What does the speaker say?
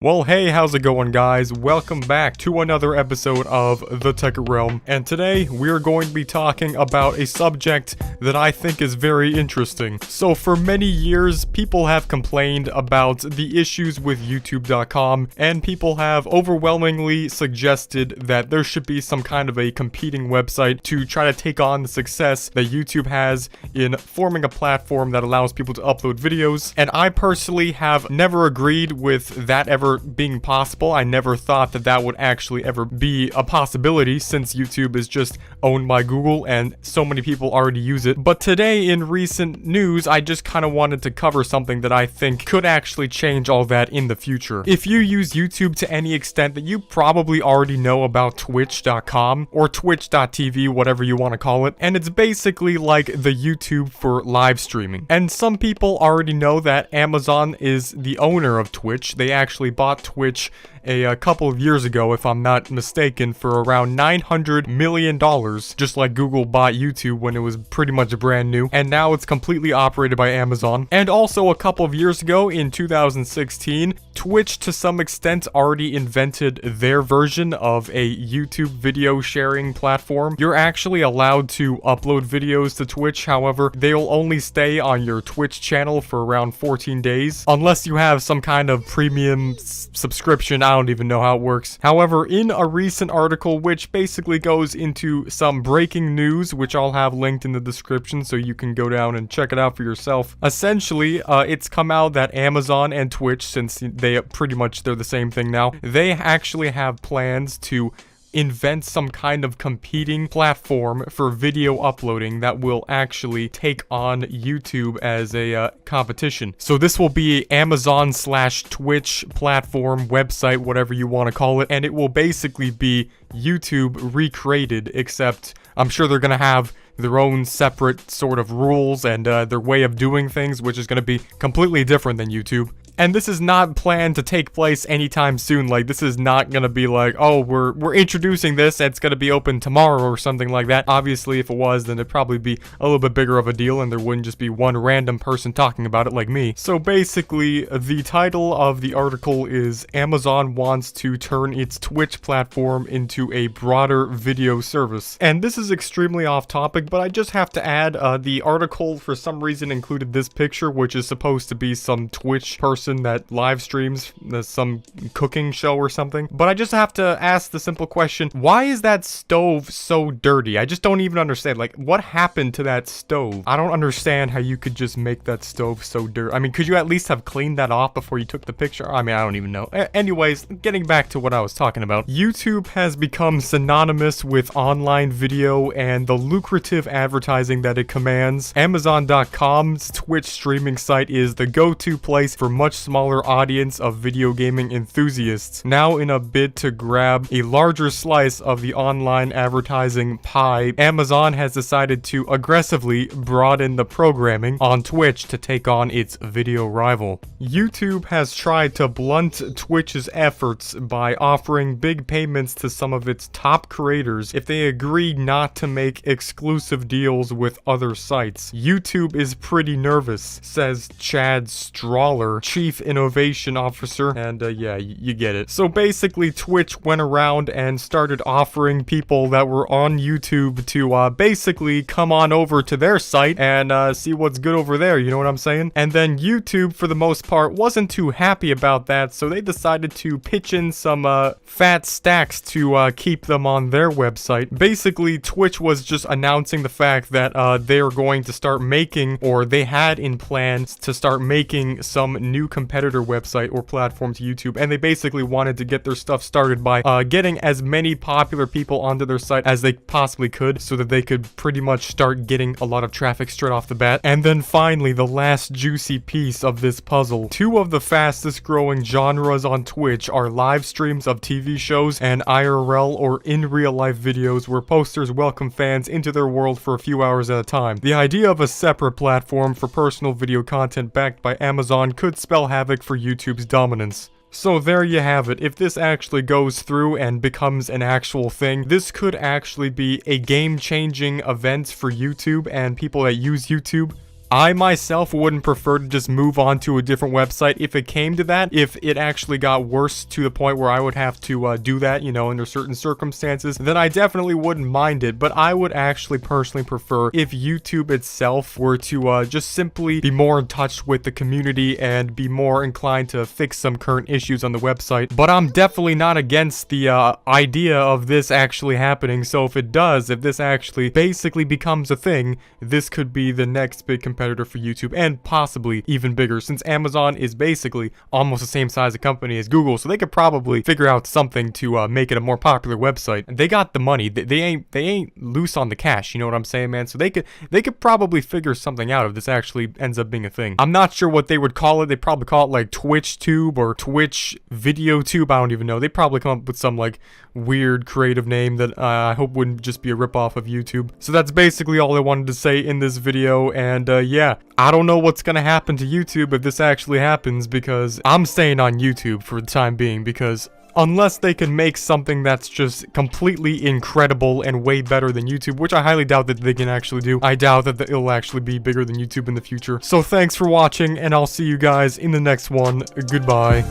Well, hey, how's it going, guys? Welcome back to another episode of Thetekkitrealm, and today we're going to be talking about a subject that I think is very interesting. So for many years, people have complained about the issues with YouTube.com, and people have overwhelmingly suggested that there should be some kind of a competing website to try to take on the success that YouTube has in forming a platform that allows people to upload videos. And I personally have never agreed with that ever being possible. I never thought that that would actually ever be a possibility, since YouTube is just owned by Google and so many people already use it. But today in recent news, I just kind of wanted to cover something that I think could actually change all that in the future. If you use YouTube to any extent, that you probably already know about Twitch.com or Twitch.tv, whatever you want to call it. And it's basically like the YouTube for live streaming. And some people already know that Amazon is the owner of Twitch. They actually bought Twitch a couple of years ago, if I'm not mistaken, for around $900 million, just like Google bought YouTube when it was pretty much brand new, and now it's completely operated by Amazon. And also a couple of years ago, in 2016, Twitch to some extent already invented their version of a YouTube video sharing platform. You're actually allowed to upload videos to Twitch, however, they'll only stay on your Twitch channel for around 14 days, unless you have some kind of premium subscription. I don't even know how it works. However, in a recent article, which basically goes into some breaking news, which I'll have linked in the description so you can go down and check it out for yourself. Essentially, it's come out that Amazon and Twitch, since they're the same thing now, they actually have plans to invent some kind of competing platform for video uploading that will actually take on YouTube as a competition. So this will be Amazon/Twitch platform, website, whatever you want to call it, and it will basically be YouTube recreated, except I'm sure they're gonna have their own separate sort of rules and their way of doing things, which is gonna be completely different than YouTube. And this is not planned to take place anytime soon. Like, this is not gonna be like, oh, we're introducing this, and it's gonna be open tomorrow or something like that. Obviously, if it was, then it'd probably be a little bit bigger of a deal, and there wouldn't just be one random person talking about it like me. So basically, the title of the article is Amazon wants to turn its Twitch platform into a broader video service. And this is extremely off topic, but I just have to add, the article for some reason included this picture, which is supposed to be some Twitch person that live streams some cooking show or something. But I just have to ask the simple question, why is that stove so dirty? I just don't even understand. Like, what happened to that stove? I don't understand how you could just make that stove so dirty. I mean, could you at least have cleaned that off before you took the picture? I mean, I don't even know. Anyways, getting back to what I was talking about. YouTube has become synonymous with online video and the lucrative advertising that it commands. Amazon.com's Twitch streaming site is the go-to place for much smaller audience of video gaming enthusiasts. Now, in a bid to grab a larger slice of the online advertising pie, Amazon has decided to aggressively broaden the programming on Twitch to take on its video rival. YouTube has tried to blunt Twitch's efforts by offering big payments to some of its top creators if they agree not to make exclusive deals with other sites. YouTube is pretty nervous, says Chad Strawler, Chief Innovation Officer, and yeah, you get it. So basically, Twitch went around and started offering people that were on YouTube to basically come on over to their site and see what's good over there, you know what I'm saying? And then YouTube, for the most part, wasn't too happy about that, so they decided to pitch in some fat stacks to keep them on their website. Basically, Twitch was just announcing the fact that they are going to start making, or they had in plans to start making, some new competitor website or platform to YouTube, and they basically wanted to get their stuff started by getting as many popular people onto their site as they possibly could, so that they could pretty much start getting a lot of traffic straight off the bat. And then finally, the last juicy piece of this puzzle. Two of the fastest growing genres on Twitch are live streams of TV shows and IRL or in real life videos where posters welcome fans into their world for a few hours at a time. The idea of a separate platform for personal video content backed by Amazon could spell havoc for YouTube's dominance. So there you have it. If this actually goes through and becomes an actual thing, this could actually be a game-changing event for YouTube and people that use YouTube. I myself wouldn't prefer to just move on to a different website if it came to that. If it actually got worse to the point where I would have to do that, you know, under certain circumstances, then I definitely wouldn't mind it. But I would actually personally prefer if YouTube itself were to just simply be more in touch with the community and be more inclined to fix some current issues on the website. But I'm definitely not against the idea of this actually happening. So if it does, if this actually basically becomes a thing, this could be the next big competitor for YouTube, and possibly even bigger, since Amazon is basically almost the same size of company as Google, so they could probably figure out something to make it a more popular website. They got the money. They ain't loose on the cash, you know what I'm saying, man? So they could probably figure something out if this actually ends up being a thing. I'm not sure what they would call it. They probably call it like TwitchTube or Twitch Video Tube. I don't even know. They probably come up with some like weird creative name that I hope wouldn't just be a ripoff of YouTube. So that's basically all I wanted to say in this video, and yeah, I don't know what's gonna happen to YouTube if this actually happens, because I'm staying on YouTube for the time being, because unless they can make something that's just completely incredible and way better than YouTube, which I highly doubt that they can actually do. I doubt that it'll actually be bigger than YouTube in the future. So thanks for watching, and I'll see you guys in the next one. Goodbye.